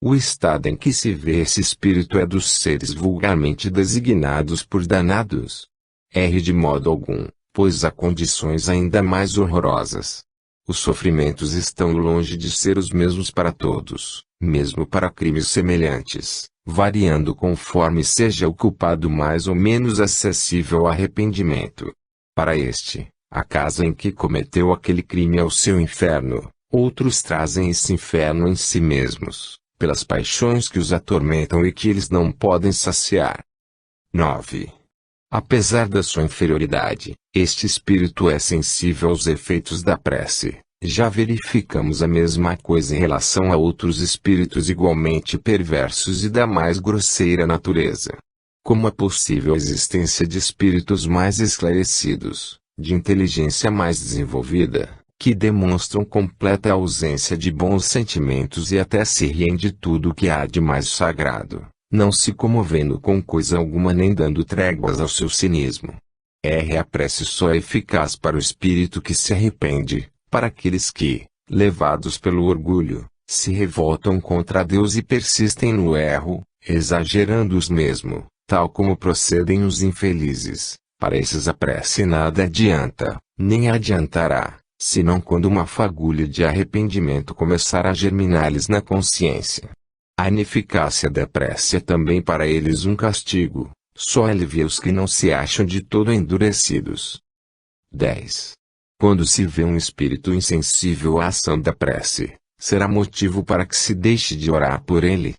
O estado em que se vê esse espírito é dos seres vulgarmente designados por danados. De modo algum, pois há condições ainda mais horrorosas. Os sofrimentos estão longe de ser os mesmos para todos, mesmo para crimes semelhantes, variando conforme seja o culpado mais ou menos acessível ao arrependimento. Para este, a casa em que cometeu aquele crime é o seu inferno, outros trazem esse inferno em si mesmos, pelas paixões que os atormentam e que eles não podem saciar. 9. Apesar da sua inferioridade, este espírito é sensível aos efeitos da prece. Já verificamos a mesma coisa em relação a outros espíritos igualmente perversos e da mais grosseira natureza. Como é possível a existência de espíritos mais esclarecidos, de inteligência mais desenvolvida, que demonstram completa ausência de bons sentimentos e até se riem de tudo o que há de mais sagrado, não se comovendo com coisa alguma nem dando tréguas ao seu cinismo? A prece só é eficaz para o espírito que se arrepende, para aqueles que, levados pelo orgulho, se revoltam contra Deus e persistem no erro, exagerando-os mesmo, tal como procedem os infelizes. Para esses a prece nada adianta, nem adiantará, senão quando uma fagulha de arrependimento começar a germinar-lhes na consciência. A ineficácia da prece é também para eles um castigo, só alivia os que não se acham de todo endurecidos. 10. Quando se vê um espírito insensível à ação da prece, será motivo para que se deixe de orar por ele?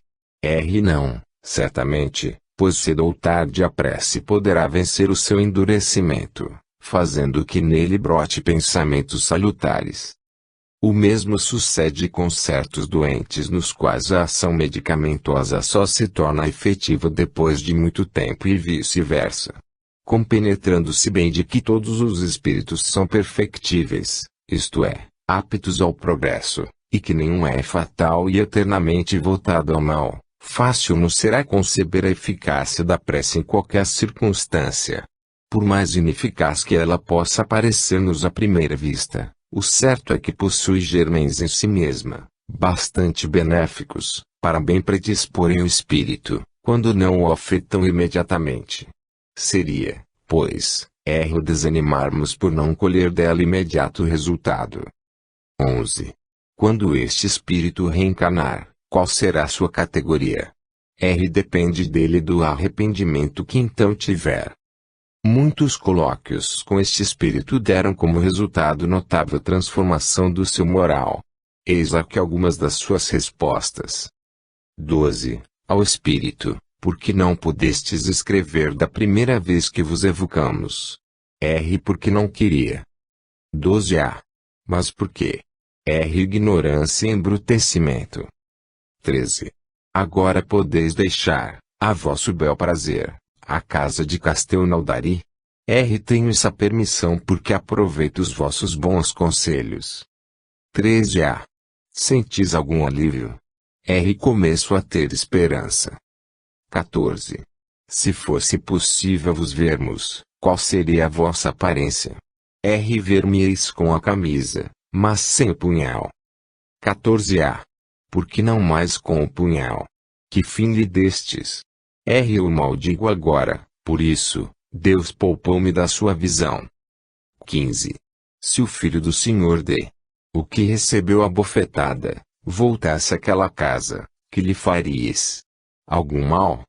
Não, certamente, pois cedo ou tarde a prece poderá vencer o seu endurecimento, fazendo que nele brote pensamentos salutares. O mesmo sucede com certos doentes nos quais a ação medicamentosa só se torna efetiva depois de muito tempo e vice-versa. Compenetrando-se bem de que todos os espíritos são perfectíveis, isto é, aptos ao progresso, e que nenhum é fatal e eternamente voltado ao mal, fácil nos será conceber a eficácia da prece em qualquer circunstância. Por mais ineficaz que ela possa parecer-nos à primeira vista, o certo é que possui germens em si mesma, bastante benéficos, para bem predisporem o espírito, quando não o afetam imediatamente. Seria, pois, erro desanimarmos por não colher dela imediato resultado. 11. Quando este espírito reencarnar, qual será sua categoria? Depende dele do arrependimento que então tiver. Muitos colóquios com este espírito deram como resultado notável transformação do seu moral. Eis aqui algumas das suas respostas. 12. Ao espírito, por que não pudestes escrever da primeira vez que vos evocamos? Porque não queria. 12a. Mas por quê? Ignorância e embrutecimento. 13. Agora podeis deixar, a vosso bel prazer, a casa de Castelnaudary. Tenho essa permissão porque aproveito os vossos bons conselhos. 13a. Sentis algum alívio? Começo a ter esperança. 14. Se fosse possível vos vermos, qual seria a vossa aparência? Ver-me-eis com a camisa, mas sem o punhal. 14a. Por que não mais com o punhal? Que fim lhe destes? Eu maldigo agora, por isso, Deus poupou-me da sua visão. 15. Se o filho do Senhor o que recebeu a bofetada, voltasse àquela casa, que lhe faríeis? Algum mal?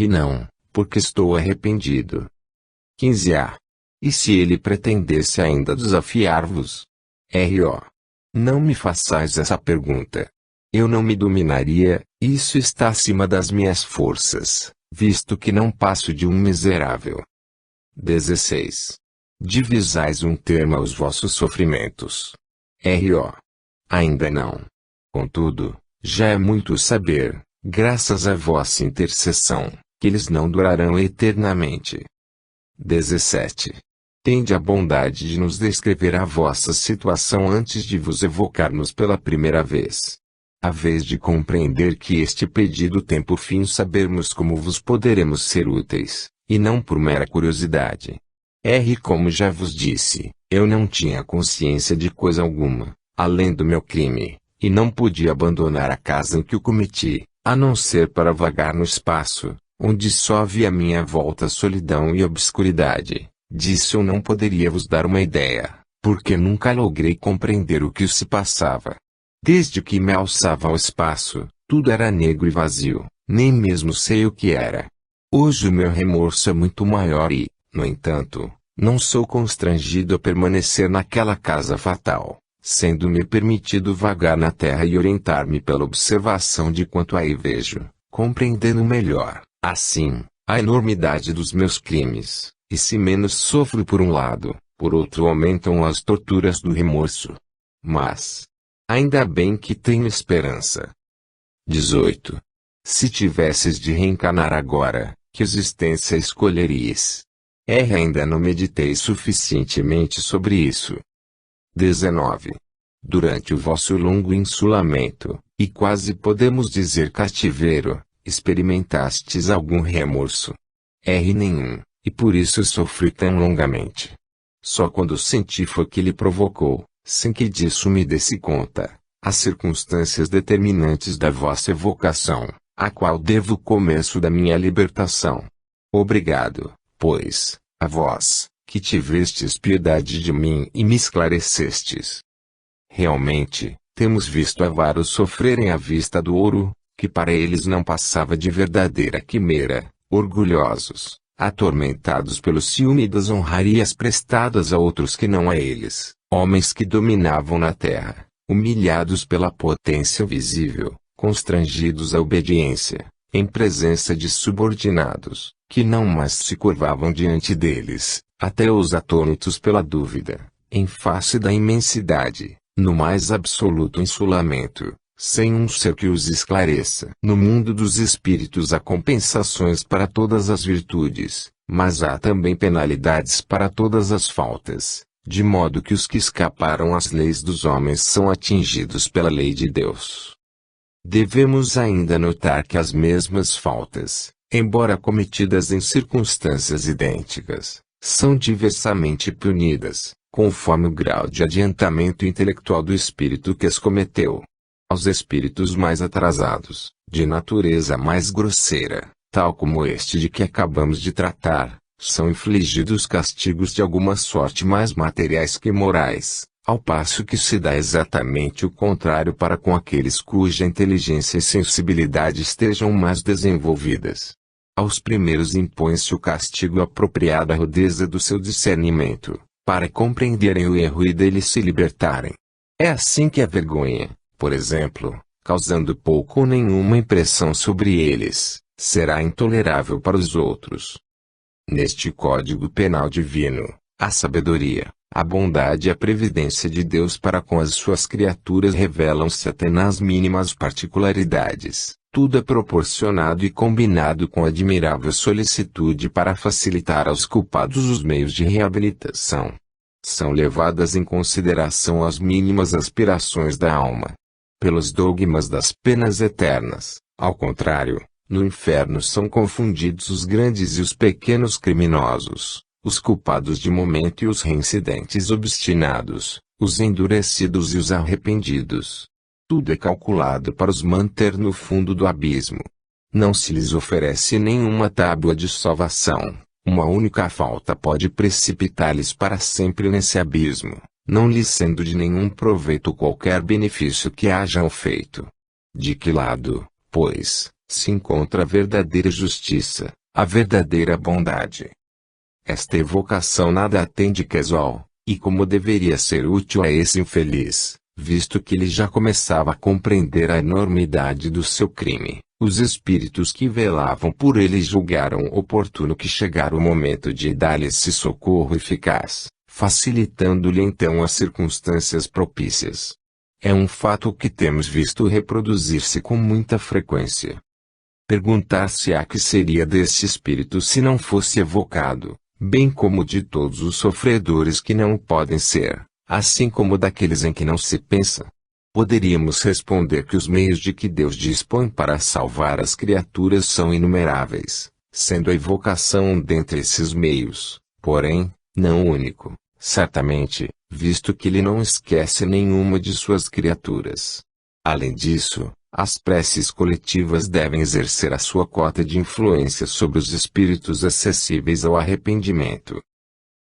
Não, porque estou arrependido. 15a. E se ele pretendesse ainda desafiar-vos? Não me façais essa pergunta. Eu não me dominaria, isso está acima das minhas forças, visto que não passo de um miserável. 16. Divisais um termo aos vossos sofrimentos. Ainda não. Contudo, já é muito saber, graças à vossa intercessão, que eles não durarão eternamente. 17. Tende a bondade de nos descrever a vossa situação antes de vos evocarmos pela primeira vez. A vez de compreender que este pedido tem por fim sabermos como vos poderemos ser úteis, e não por mera curiosidade. Como já vos disse, eu não tinha consciência de coisa alguma, além do meu crime, e não podia abandonar a casa em que o cometi, a não ser para vagar no espaço, onde só havia à minha volta solidão e obscuridade. Disso eu não poderia vos dar uma ideia, porque nunca logrei compreender o que se passava. Desde que me alçava ao espaço, tudo era negro e vazio, nem mesmo sei o que era. Hoje o meu remorso é muito maior e, no entanto, não sou constrangido a permanecer naquela casa fatal, sendo-me permitido vagar na terra e orientar-me pela observação de quanto aí vejo, compreendendo melhor, assim, a enormidade dos meus crimes, e se menos sofro por um lado, por outro aumentam as torturas do remorso. Mas, ainda bem que tenho esperança. 18. Se tivesses de reencarnar agora, que existência escolherias? Ainda não meditei suficientemente sobre isso. 19. Durante o vosso longo insulamento, e quase podemos dizer cativeiro, experimentastes algum remorso? Nenhum, e por isso sofri tão longamente. Só quando senti foi que lhe provocou, sem que disso me desse conta, as circunstâncias determinantes da vossa evocação, a qual devo o começo da minha libertação. Obrigado, pois, a vós, que tivestes piedade de mim e me esclarecestes. Realmente, temos visto avaros sofrerem à vista do ouro, que para eles não passava de verdadeira quimera, orgulhosos, atormentados pelo ciúme das honrarias prestadas a outros que não a eles, homens que dominavam na terra, humilhados pela potência visível, constrangidos à obediência, em presença de subordinados, que não mais se curvavam diante deles, até os atônitos pela dúvida, em face da imensidade, no mais absoluto insulamento, sem um ser que os esclareça. No mundo dos espíritos há compensações para todas as virtudes, mas há também penalidades para todas as faltas, de modo que os que escaparam às leis dos homens são atingidos pela lei de Deus. Devemos ainda notar que as mesmas faltas, embora cometidas em circunstâncias idênticas, são diversamente punidas, conforme o grau de adiantamento intelectual do espírito que as cometeu. Aos espíritos mais atrasados, de natureza mais grosseira, tal como este de que acabamos de tratar, são infligidos castigos de alguma sorte mais materiais que morais, ao passo que se dá exatamente o contrário para com aqueles cuja inteligência e sensibilidade estejam mais desenvolvidas. Aos primeiros impõe-se o castigo apropriado à rudeza do seu discernimento, para compreenderem o erro e dele se libertarem. É assim que a vergonha, por exemplo, causando pouco ou nenhuma impressão sobre eles, será intolerável para os outros. Neste Código Penal divino, a sabedoria, a bondade e a previdência de Deus para com as suas criaturas revelam-se até nas mínimas particularidades. Tudo é proporcionado e combinado com admirável solicitude para facilitar aos culpados os meios de reabilitação. São levadas em consideração as mínimas aspirações da alma. Pelos dogmas das penas eternas, ao contrário, no inferno são confundidos os grandes e os pequenos criminosos, os culpados de momento e os reincidentes obstinados, os endurecidos e os arrependidos. Tudo é calculado para os manter no fundo do abismo. Não se lhes oferece nenhuma tábua de salvação. Uma única falta pode precipitá-los para sempre nesse abismo, não lhes sendo de nenhum proveito qualquer benefício que hajam feito. De que lado, pois, se encontra a verdadeira justiça, a verdadeira bondade? Esta evocação nada tem de casual, e como deveria ser útil a esse infeliz, visto que ele já começava a compreender a enormidade do seu crime, os espíritos que velavam por ele julgaram oportuno que chegara o momento de dar-lhe esse socorro eficaz, facilitando-lhe então as circunstâncias propícias. É um fato que temos visto reproduzir-se com muita frequência. Perguntar-se-á que seria deste espírito se não fosse evocado, bem como de todos os sofredores que não o podem ser, assim como daqueles em que não se pensa. Poderíamos responder que os meios de que Deus dispõe para salvar as criaturas são inumeráveis, sendo a evocação um dentre esses meios, porém, não o único, certamente, visto que ele não esquece nenhuma de suas criaturas. Além disso, as preces coletivas devem exercer a sua cota de influência sobre os espíritos acessíveis ao arrependimento.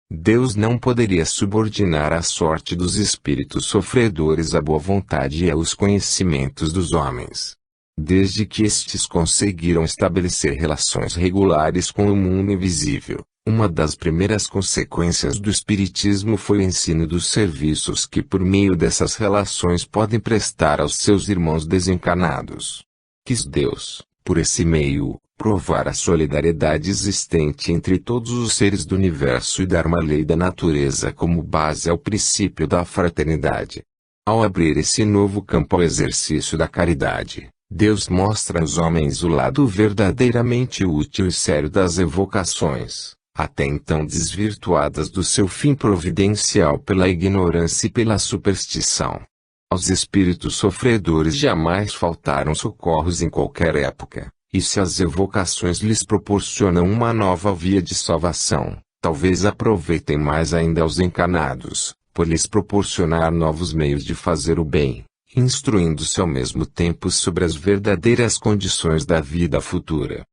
Deus não poderia subordinar a sorte dos espíritos sofredores à boa vontade e aos conhecimentos dos homens. Desde que estes conseguiram estabelecer relações regulares com o mundo invisível, uma das primeiras consequências do Espiritismo foi o ensino dos serviços que por meio dessas relações podem prestar aos seus irmãos desencarnados. Quis Deus, por esse meio, provar a solidariedade existente entre todos os seres do universo e dar uma lei da natureza como base ao princípio da fraternidade. Ao abrir esse novo campo ao exercício da caridade, Deus mostra aos homens o lado verdadeiramente útil e sério das evocações, até então desvirtuadas do seu fim providencial pela ignorância e pela superstição. Aos espíritos sofredores jamais faltaram socorros em qualquer época. E se as evocações lhes proporcionam uma nova via de salvação, talvez aproveitem mais ainda aos encarnados, por lhes proporcionar novos meios de fazer o bem, instruindo-se ao mesmo tempo sobre as verdadeiras condições da vida futura.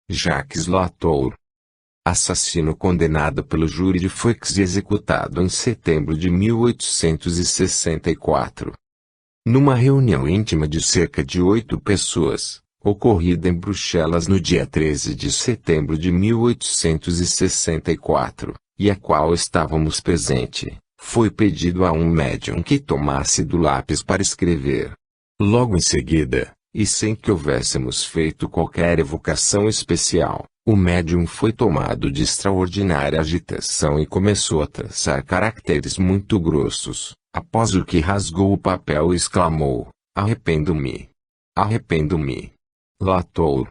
Jacques Latour, assassino condenado pelo júri de Foix e executado em setembro de 1864. Numa reunião íntima de cerca de 8 pessoas, ocorrida em Bruxelas no dia 13 de setembro de 1864, e a qual estávamos presente, foi pedido a um médium que tomasse do lápis para escrever. Logo em seguida, e sem que houvéssemos feito qualquer evocação especial, o médium foi tomado de extraordinária agitação e começou a traçar caracteres muito grossos, após o que rasgou o papel e exclamou: "Arrependo-me! Arrependo-me!" Latour.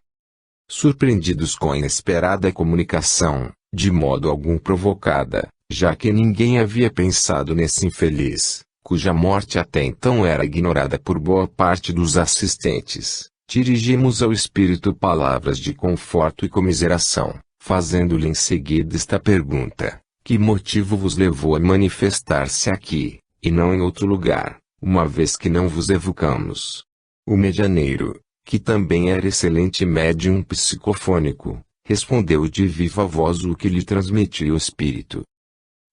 Surpreendidos com a inesperada comunicação, de modo algum provocada, já que ninguém havia pensado nesse infeliz, cuja morte até então era ignorada por boa parte dos assistentes, dirigimos ao espírito palavras de conforto e comiseração, fazendo-lhe em seguida esta pergunta: que motivo vos levou a manifestar-se aqui, e não em outro lugar, uma vez que não vos evocamos? O medianeiro, que também era excelente médium psicofônico, respondeu de viva voz o que lhe transmitia o Espírito.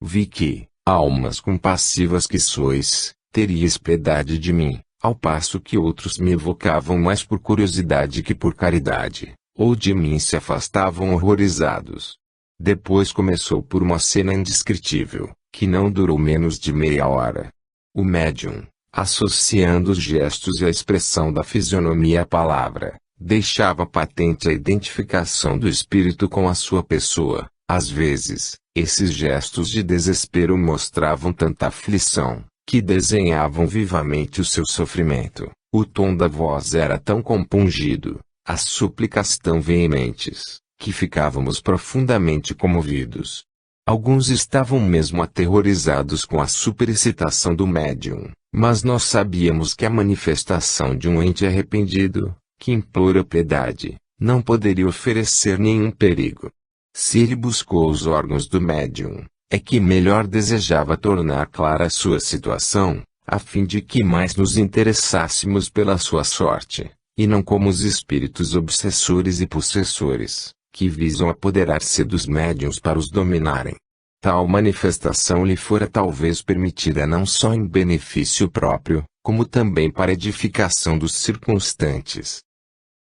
Vi que, almas compassivas que sois, teríeis piedade de mim, ao passo que outros me evocavam mais por curiosidade que por caridade, ou de mim se afastavam horrorizados. Depois começou por uma cena indescritível, que não durou menos de meia hora. O médium, associando os gestos e a expressão da fisionomia à palavra, deixava patente a identificação do espírito com a sua pessoa. Às vezes, esses gestos de desespero mostravam tanta aflição, que desenhavam vivamente o seu sofrimento. O tom da voz era tão compungido, as súplicas tão veementes, que ficávamos profundamente comovidos. Alguns estavam mesmo aterrorizados com a superexcitação do médium, mas nós sabíamos que a manifestação de um ente arrependido, que implora piedade, não poderia oferecer nenhum perigo. Se ele buscou os órgãos do médium, é que melhor desejava tornar clara a sua situação, a fim de que mais nos interessássemos pela sua sorte, e não como os espíritos obsessores e possessores, que visam apoderar-se dos médiuns para os dominarem. Tal manifestação lhe fora talvez permitida não só em benefício próprio, como também para edificação dos circunstantes.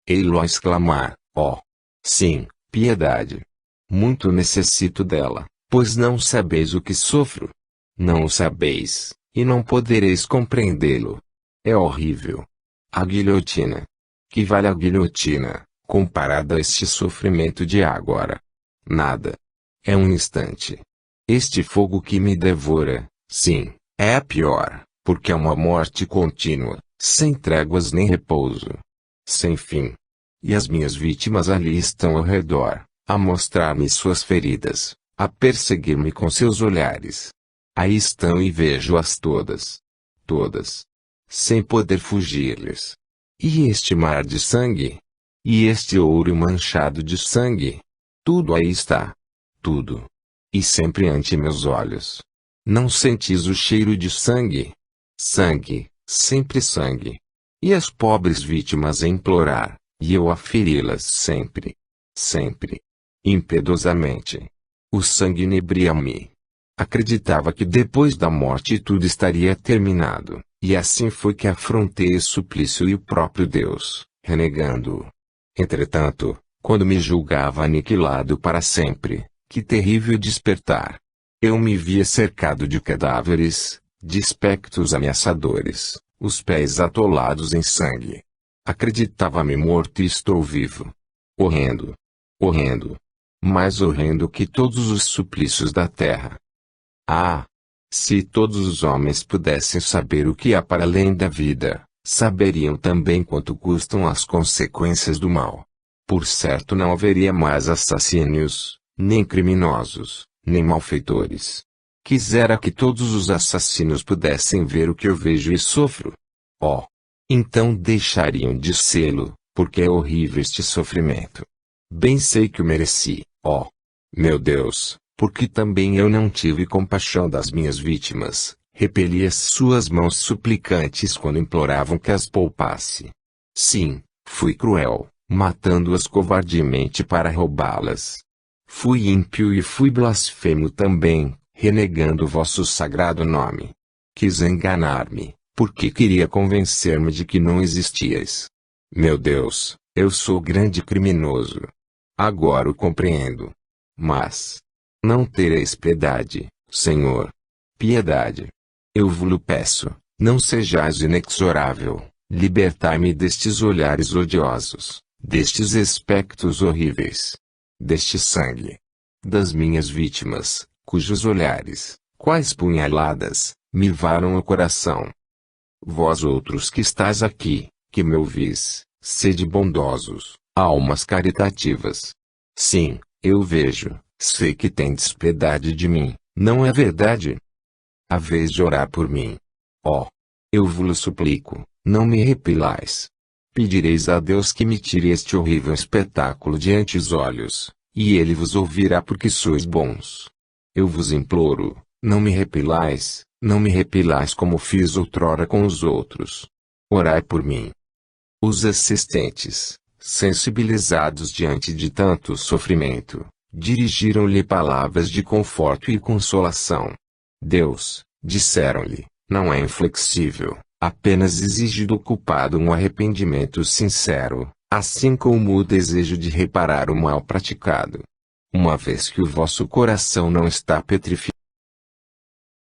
Ei-lo a exclamar, ó! Sim, piedade! Muito necessito dela, pois não sabeis o que sofro. Não o sabeis, e não podereis compreendê-lo. É horrível. A guilhotina. Que vale a guilhotina, comparada a este sofrimento de agora? Nada. É um instante. Este fogo que me devora, sim, é a pior, porque é uma morte contínua, sem tréguas nem repouso. Sem fim. E as minhas vítimas ali estão ao redor, a mostrar-me suas feridas, a perseguir-me com seus olhares. Aí estão e vejo-as todas. Todas. Sem poder fugir-lhes. E este mar de sangue? E este ouro manchado de sangue? Tudo aí está. Tudo. E sempre ante meus olhos. Não sentis o cheiro de sangue? Sangue, sempre sangue. E as pobres vítimas a implorar, e eu a feri-las sempre. Sempre. Impiedosamente. O sangue inebria-me. Acreditava que depois da morte tudo estaria terminado, e assim foi que afrontei o suplício e o próprio Deus, renegando-o. Entretanto, quando me julgava aniquilado para sempre, que terrível despertar! Eu me via cercado de cadáveres, de espectros ameaçadores, os pés atolados em sangue. Acreditava-me morto e estou vivo. Horrendo. Horrendo. Mais horrendo que todos os suplícios da terra. Ah! Se todos os homens pudessem saber o que há para além da vida, saberiam também quanto custam as consequências do mal. Por certo não haveria mais assassínios, nem criminosos, nem malfeitores. Quisera que todos os assassinos pudessem ver o que eu vejo e sofro. Oh! Então deixariam de sê-lo, porque é horrível este sofrimento. Bem sei que o mereci, ó! Meu Deus, porque também eu não tive compaixão das minhas vítimas, repeli as suas mãos suplicantes quando imploravam que as poupasse. Sim, fui cruel, matando-as covardemente para roubá-las. Fui ímpio e fui blasfemo também, renegando o vosso sagrado nome. Quis enganar-me, porque queria convencer-me de que não existíeis. Meu Deus, eu sou grande criminoso. Agora o compreendo. Mas não tereis piedade, Senhor. Piedade. Eu vos peço, não sejais inexorável, libertai-me destes olhares odiosos, destes espectros horríveis, deste sangue, das minhas vítimas, cujos olhares, quais punhaladas, me varam o coração. Vós outros que estáis aqui, que me ouvis, sede bondosos, almas caritativas. Sim, eu vejo, sei que tendes piedade de mim, não é verdade? Haveis de orar por mim. Ó! Eu vos suplico, não me repelais. Pedireis a Deus que me tire este horrível espetáculo diante os olhos, e Ele vos ouvirá porque sois bons. Eu vos imploro, não me repelais como fiz outrora com os outros. Orai por mim. Os assistentes, Sensibilizados diante de tanto sofrimento, dirigiram-lhe palavras de conforto e consolação. Deus, disseram-lhe, não é inflexível, apenas exige do culpado um arrependimento sincero, assim como o desejo de reparar o mal praticado. Uma vez que o vosso coração não está petrificado,